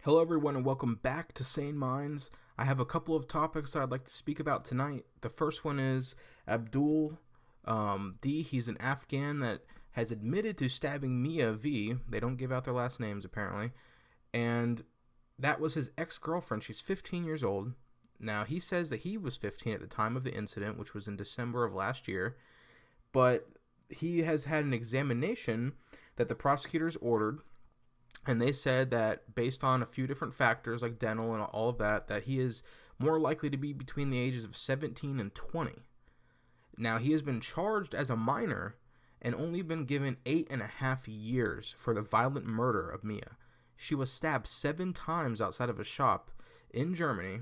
Hello, everyone, and welcome back to Sane Minds. I have a couple of topics that I'd like to speak about tonight. The first one is Abdul D. He's an Afghan that has admitted to stabbing Mia V. They don't give out their last names, apparently. And that was his ex-girlfriend. She's 15 years old. Now, he says that he was 15 at the time of the incident, which was in December of last year. But he has had an examination that the prosecutors ordered. And they said that based on a few different factors like dental and all of that, that he is more likely to be between the ages of 17 and 20. Now, he has been charged as a minor and only been given 8.5 years for the violent murder of Mia. She was stabbed 7 times outside of a shop in Germany,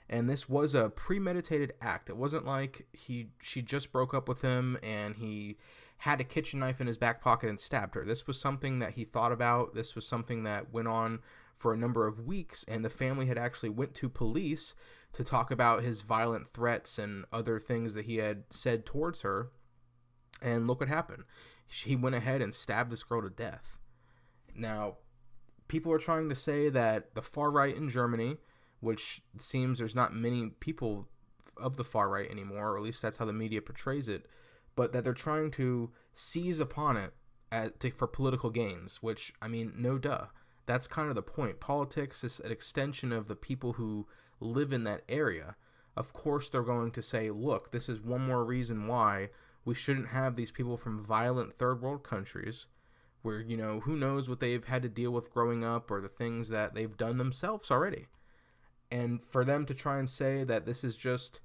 and this was a premeditated act. It wasn't like she just broke up with him and he had a kitchen knife in his back pocket and stabbed her. This was something that he thought about. This was something that went on for a number of weeks, and the family had actually went to police to talk about his violent threats and other things that he had said towards her. And look what happened. He went ahead and stabbed this girl to death. Now, people are trying to say that the far right in Germany, which seems there's not many people of the far right anymore, or at least that's how the media portrays it, but that they're trying to seize upon it for political gains, which, I mean, no duh. That's kind of the point. Politics is an extension of the people who live in that area. Of course, they're going to say, look, this is one more reason why we shouldn't have these people from violent third world countries where, who knows what they've had to deal with growing up or the things that they've done themselves already. And for them to try and say that this is just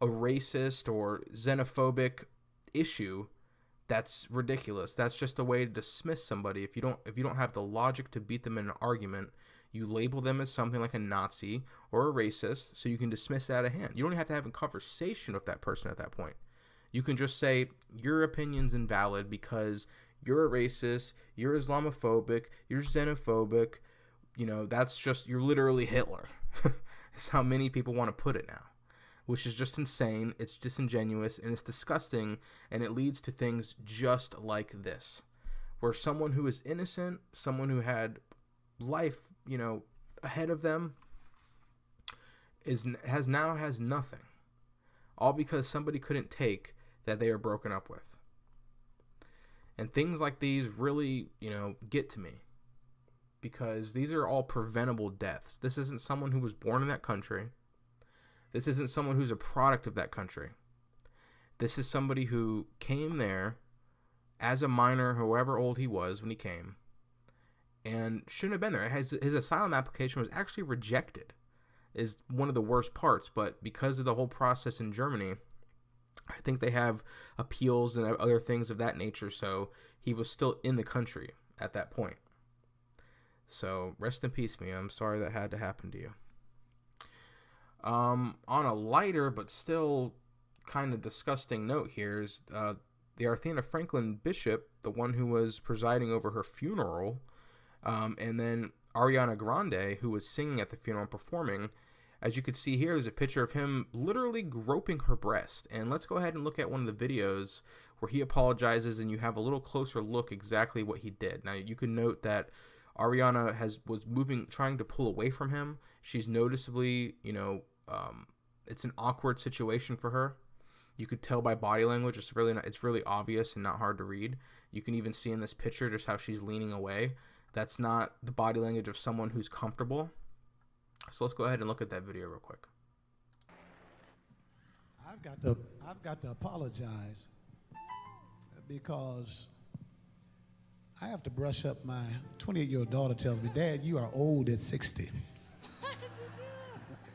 a racist or xenophobic issue, that's ridiculous. That's just a way to dismiss somebody. If you don't have the logic to beat them in an argument, you label them as something like a Nazi or a racist so you can dismiss it out of hand. You don't have to have a conversation with that person at that point. You can just say your opinion's invalid because you're a racist, you're Islamophobic, you're xenophobic. That's just, you're literally Hitler. That's how many people want to put it now, which is just insane. It's disingenuous and it's disgusting, and it leads to things just like this, where someone who is innocent, someone who had life, ahead of them, has nothing, all because somebody couldn't take that they are broken up with. And things like these really, get to me, because these are all preventable deaths. This isn't someone who was born in that country. This isn't someone who's a product of that country. This is somebody who came there as a minor, however old he was when he came, and shouldn't have been there. His asylum application was actually rejected, is one of the worst parts, but because of the whole process in Germany, I think they have appeals and other things of that nature, so he was still in the country at that point. So rest in peace, Mia. I'm sorry that had to happen to you. On a lighter but still kind of disgusting note here is the Aretha Franklin bishop, the one who was presiding over her funeral, and then Ariana Grande, who was singing at the funeral and performing. As you can see here, there's a picture of him literally groping her breast. And let's go ahead and look at one of the videos where he apologizes and you have a little closer look exactly what he did. Now, you can note that Ariana was moving, trying to pull away from him. She's noticeably, it's an awkward situation for her. You could tell by body language. It's really obvious and not hard to read. You can even see in this picture just how she's leaning away. That's not the body language of someone who's comfortable. So let's go ahead and look at that video real quick. I've got to apologize because I have to brush up. My 28-year-old daughter tells me, "Dad, you are old at 60."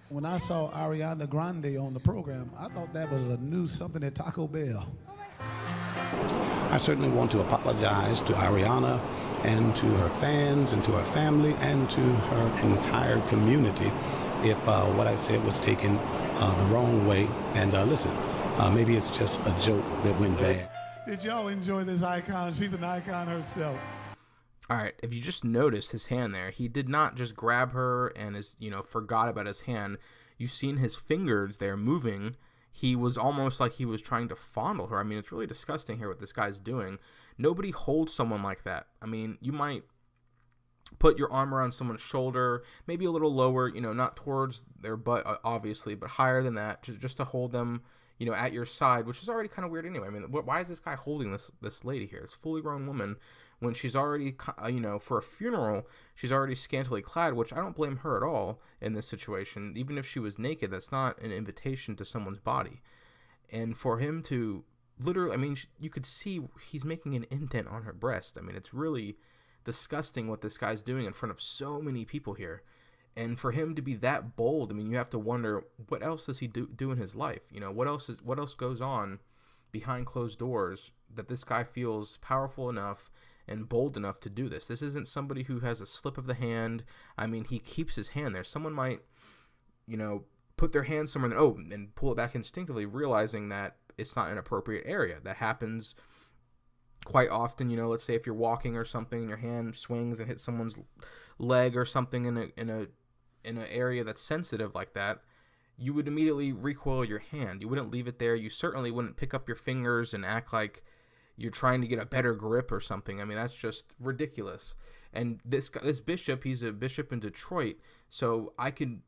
When I saw Ariana Grande on the program, I thought that was something at Taco Bell. I certainly want to apologize to Ariana and to her fans and to her family and to her entire community if what I said was taken the wrong way. And listen, maybe it's just a joke that went bad. Did y'all enjoy this icon? She's an icon herself. All right, if you just noticed his hand there, he did not just grab her and forgot about his hand. You've seen his fingers there moving. He was almost like he was trying to fondle her. I mean, it's really disgusting here what this guy's doing. Nobody holds someone like that. I mean, you might put your arm around someone's shoulder, maybe a little lower, not towards their butt, obviously, but higher than that, just to hold them, at your side, which is already kind of weird anyway. I mean, why is this guy holding this lady here? It's a fully grown woman when she's already, for a funeral, she's already scantily clad, which I don't blame her at all in this situation. Even if she was naked, that's not an invitation to someone's body. And for him to literally, I mean, you could see he's making an indent on her breast. I mean, it's really disgusting what this guy's doing in front of so many people here. And for him to be that bold, I mean, you have to wonder, what else does he do in his life? What else goes on behind closed doors that this guy feels powerful enough and bold enough to do this? This isn't somebody who has a slip of the hand. I mean, he keeps his hand there. Someone might, put their hand somewhere and pull it back instinctively, realizing that it's not an appropriate area. That happens quite often. Let's say if you're walking or something and your hand swings and hits someone's leg or something in an area that's sensitive like that, you would immediately recoil your hand. You wouldn't leave it there. You certainly wouldn't pick up your fingers and act like you're trying to get a better grip or something. I mean, that's just ridiculous. And this bishop, he's a bishop in Detroit, so I could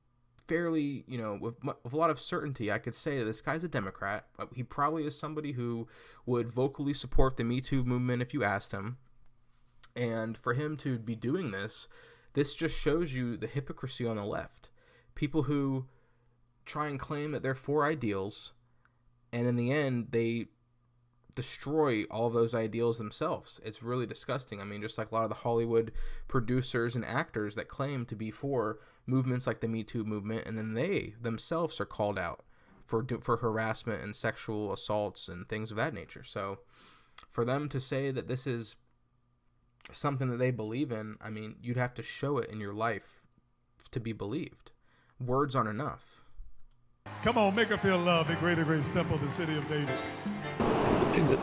fairly, with a lot of certainty, I could say this guy's a Democrat. He probably is somebody who would vocally support the Me Too movement if you asked him. And for him to be doing this just shows you the hypocrisy on the left. People who try and claim that they're for ideals, and in the end, they destroy all of those ideals themselves. It's really disgusting. I mean, just like a lot of the Hollywood producers and actors that claim to be for movements like the Me Too movement, and then they themselves are called out for harassment and sexual assaults and things of that nature. So for them to say that this is something that they believe in, I mean, you'd have to show it in your life to be believed. Words aren't enough. Come on, make her feel love in greater grace temple, the city of David.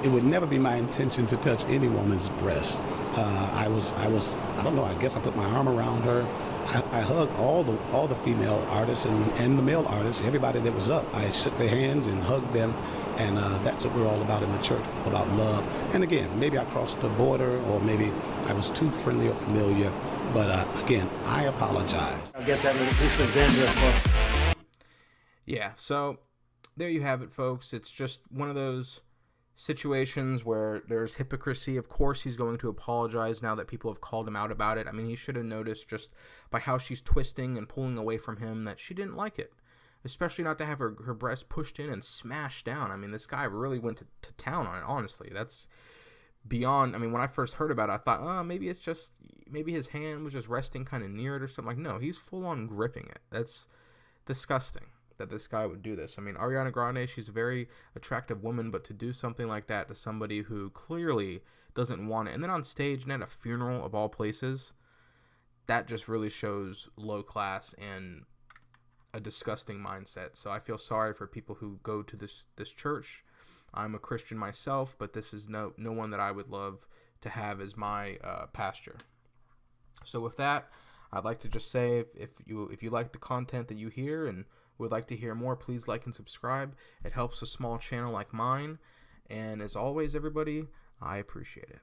It would never be my intention to touch any woman's breast. I don't know, I guess I put my arm around her. I hugged all the female artists and the male artists, everybody that was up. I shook their hands and hugged them, and that's what we're all about in the church, about love. And again, maybe I crossed the border, or maybe I was too friendly or familiar, but again, I apologize. I'll get that little piece of dandruff. Yeah, so there you have it, folks. It's just one of those situations where there's hypocrisy. Of course he's going to apologize now that people have called him out about it. I mean, he should have noticed just by how she's twisting and pulling away from him that she didn't like it, especially not to have her breast pushed in and smashed down. I mean, this guy really went to town on it, honestly. That's beyond. I mean, when I first heard about it, I thought, maybe his hand was just resting kind of near it or something. Like, no, he's full on gripping it. That's disgusting that this guy would do this. I mean, Ariana Grande, she's a very attractive woman, but to do something like that to somebody who clearly doesn't want it, and then on stage and at a funeral of all places, that just really shows low class and a disgusting mindset. So I feel sorry for people who go to this church. I'm a Christian myself, but this is no one that I would love to have as my pastor. So with that, I'd like to just say, if you like the content that you hear and would like to hear more, please like and subscribe. It helps a small channel like mine. And as always, everybody, I appreciate it.